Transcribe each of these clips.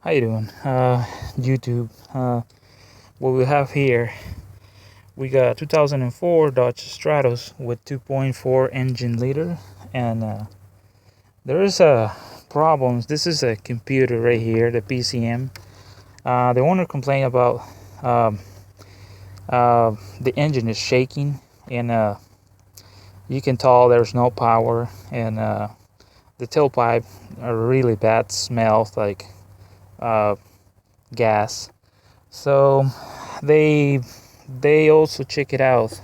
How you doing, YouTube? What we have here, we got 2004 Dodge Stratus with 2.4 engine liter, and there is problems. This is a computer right here, the PCM. The owner complained about um, the engine is shaking, and you can tell there's no power, and the tailpipe are really bad, smells like uh, gas. So they they also check it out.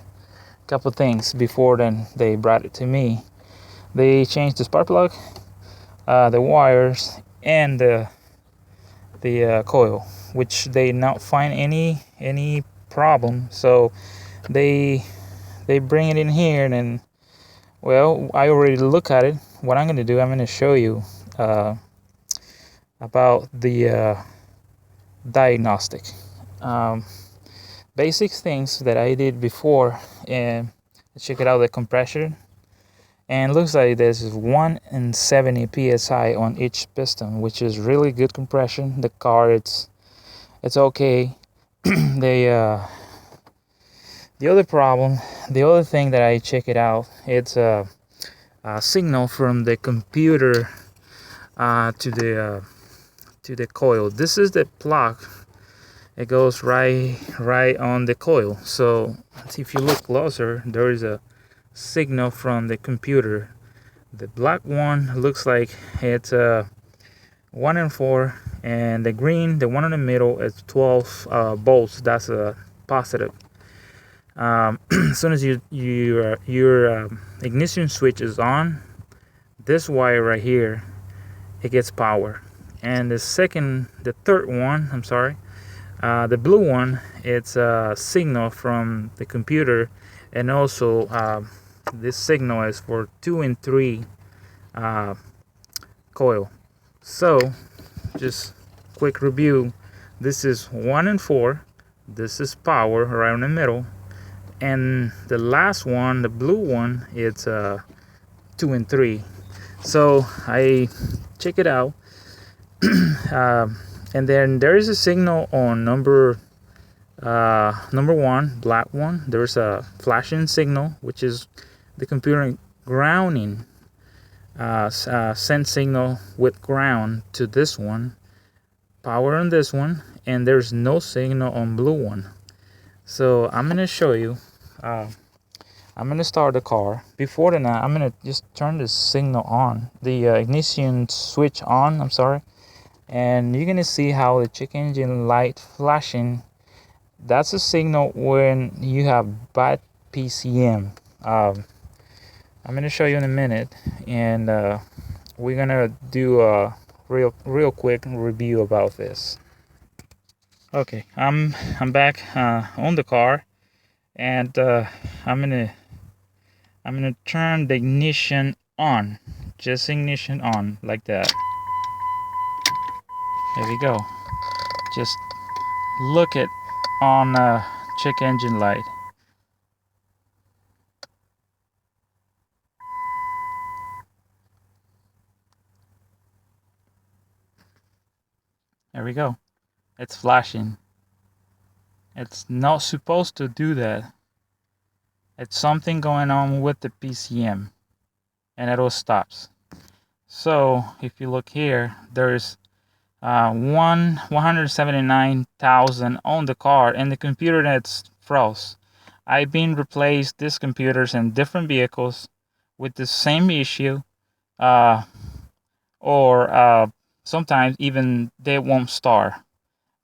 A couple things before then they brought it to me. They changed the spark plug, the wires, and the coil, which they not find any problem. So they they bring it in here, and then, well, I already look at it. What I'm gonna do, I'm gonna show you about the diagnostic. Um, Basic things that I did before, and check it out, the compression, and it looks like there's 170 psi on each piston, which is really good compression. The car, it's okay. The other problem, the other thing that I check it out, it's a signal from the computer to the coil. This is the plug. It goes right on the coil. So if you look closer, there is a signal from the computer. The black one looks like it's 1 and 4, and the green, the one in the middle, is 12 volts. That's a positive. As soon as your ignition switch is on, this wire right here, it gets power. And the third one, I'm sorry, the blue one, it's a signal from the computer, and also this signal is for 2 and 3 coil. So just quick review. This is 1 and 4. This is power right in the middle, and the last one, the blue one, it's 2 and 3. So I check it out. And then there is a signal on number 1, black one. There's a flashing signal, which is the computer grounding, send signal with ground to this one, power on this one, and there's no signal on blue one. So I'm gonna show you. I'm gonna start the car. Before that, I'm gonna just turn the signal on, the ignition switch on. I'm sorry. And you're gonna see how the check engine light flashing. That's a signal when you have bad PCM. I'm gonna show you in a minute, and we're gonna do a real quick review about this. Okay, I'm back on the car, and I'm gonna turn the ignition on, just ignition on, like that. There we go. Just look at on check engine light. There we go. It's flashing. It's not supposed to do that. It's something going on with the PCM, and it all stops. So if you look here, there's 179,000 on the car, and the computer that's froze. I've been replaced these computers in different vehicles with the same issue, or sometimes even they won't start.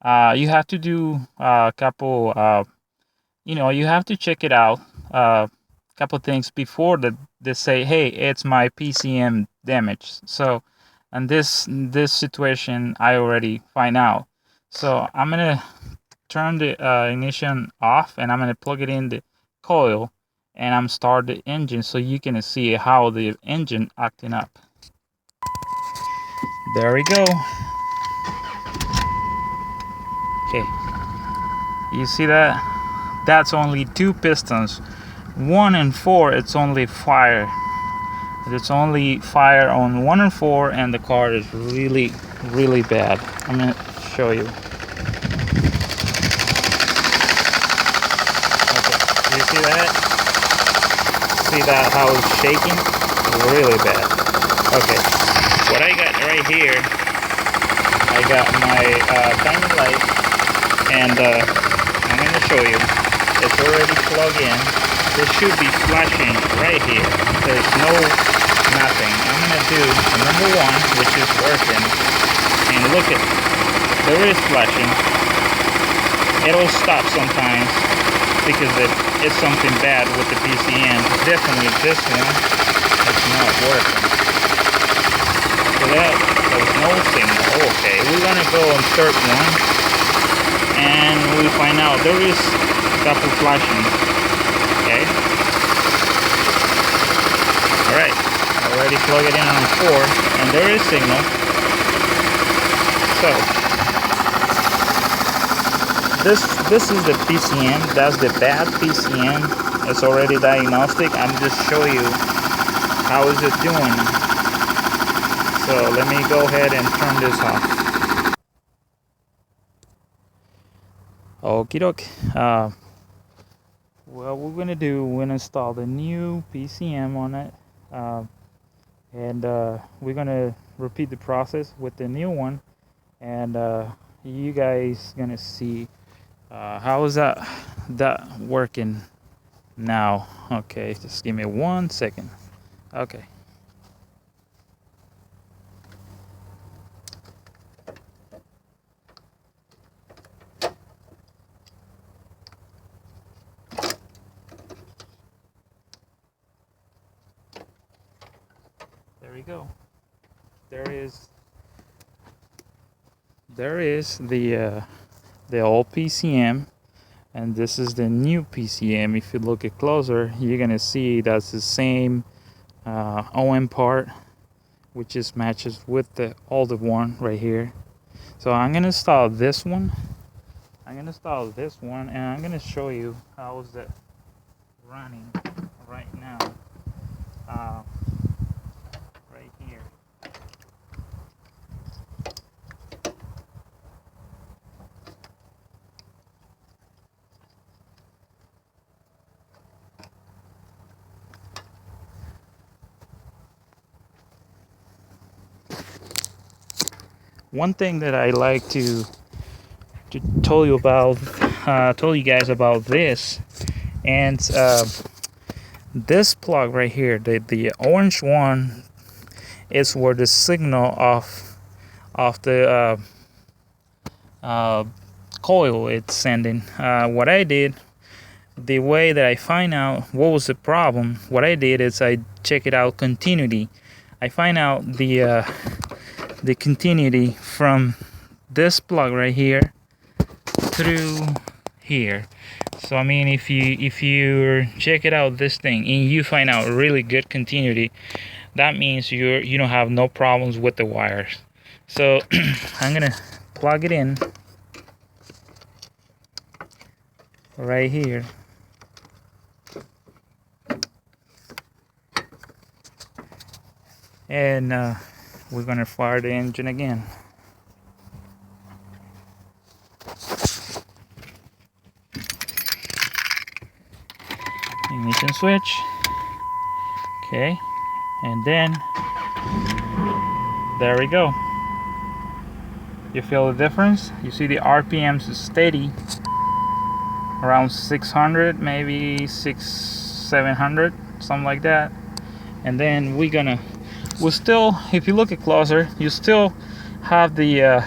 You have to do a couple, you have to check it out, couple things before they say, hey, it's my PCM damage. So and this situation I already find out. So I'm gonna turn the ignition off, and I'm gonna plug it in the coil, and I'm start the engine so you can see how the engine acting up. There we go. Okay, you see that? That's only 2 pistons. 1 and 4, it's only fire. It's only fire on 1 and 4, and the car is really really bad. I'm gonna show you. Okay, you see that? See that how it's shaking? Really bad. Okay, what I got right here, I got my tiny light, and I'm gonna show you. It's already plugged in. This should be flashing right here. There's no nothing. I'm gonna do number one, which is working, and look at, there is flashing. It'll stop sometimes because it's something bad with the PCM. Definitely this one, it's not working. So there's no signal. Okay, we're gonna go on third one, and we find out there is double flashing. Okay. All right. Already plug it in on 4, and there is signal. So this is the PCM. That's the bad PCM. It's already diagnostic. I'm just showing you how is it doing. So let me go ahead and turn this off. Okie doke. What we're gonna do, we're gonna install the new PCM on it, and we're gonna repeat the process with the new one, and you guys gonna see how is that working now. Okay, just give me 1 second. Okay. There we go. There is the old PCM, and this is the new PCM. If you look it closer, you're gonna see that's the same OM part, which just matches with the older one right here. So I'm gonna install this one. And I'm gonna show you how is it running right now. Right here. One thing that I like to tell you guys about this, and this plug right here, the orange one, is where the signal of the coil it's sending. What I did, the way that I find out what was the problem, what I did is I check it out continuity. I find out the continuity from this plug right here through here. So I mean, if you check it out this thing and you find out really good continuity, that means you don't have no problems with the wires. So I'm gonna plug it in right here. And we're gonna fire the engine again. Ignition switch. Okay, and then there we go. You feel the difference? You see the RPMs is steady around 600, maybe 700, something like that. And then we'll still, if you look at closer, you still have the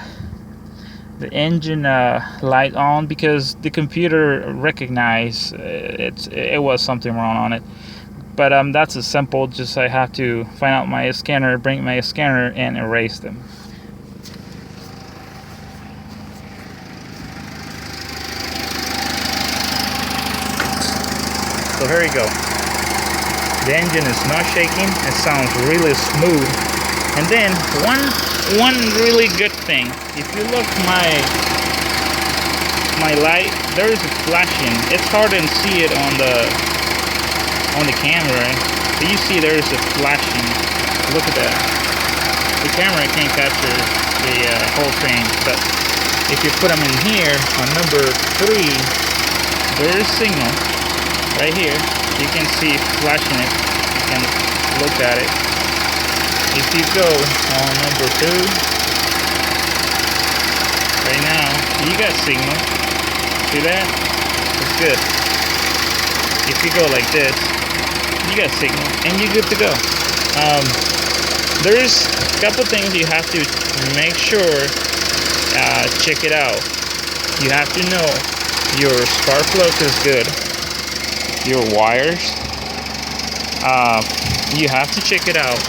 engine light on, because the computer recognized it was something wrong on it. But that's a simple, just I have to find out my scanner, bring my scanner, and erase them. So here you go. The engine is not shaking. It sounds really smooth. And then one really good thing, if you look my light, there is a flashing. It's hard to see it on the camera, but you see there is a flashing. Look at that. The camera can't capture the whole train. But if you put them in here on number 3, there is signal right here. You can see flashing it. You can look at it. If you go on number 2, right now you got signal. See that? It's good. If you go like this, you got signal and you're good to go. There's a couple things you have to make sure, check it out. You have to know your spark plug is good, your wires, you have to check it out,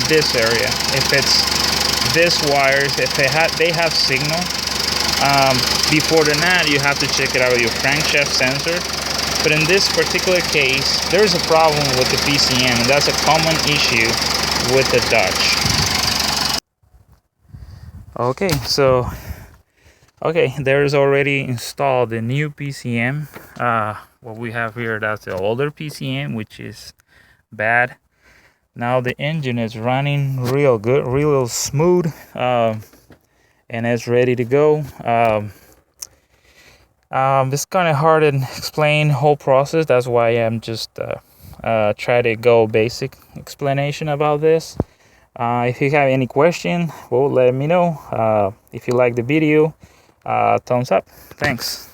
this area, if it's this wires, if they have signal. Before that, you have to check it out with your crankshaft sensor. But in this particular case, there's a problem with the PCM, and that's a common issue with the Dodge. Okay, there's already installed the new PCM. What we have here, that's the older PCM, which is bad. Now the engine is running real good, real smooth, and it's ready to go. It's kind of hard to explain the whole process. That's why I'm just try to go basic explanation about this. If you have any question, well, let me know. If you like the video, thumbs up. Thanks.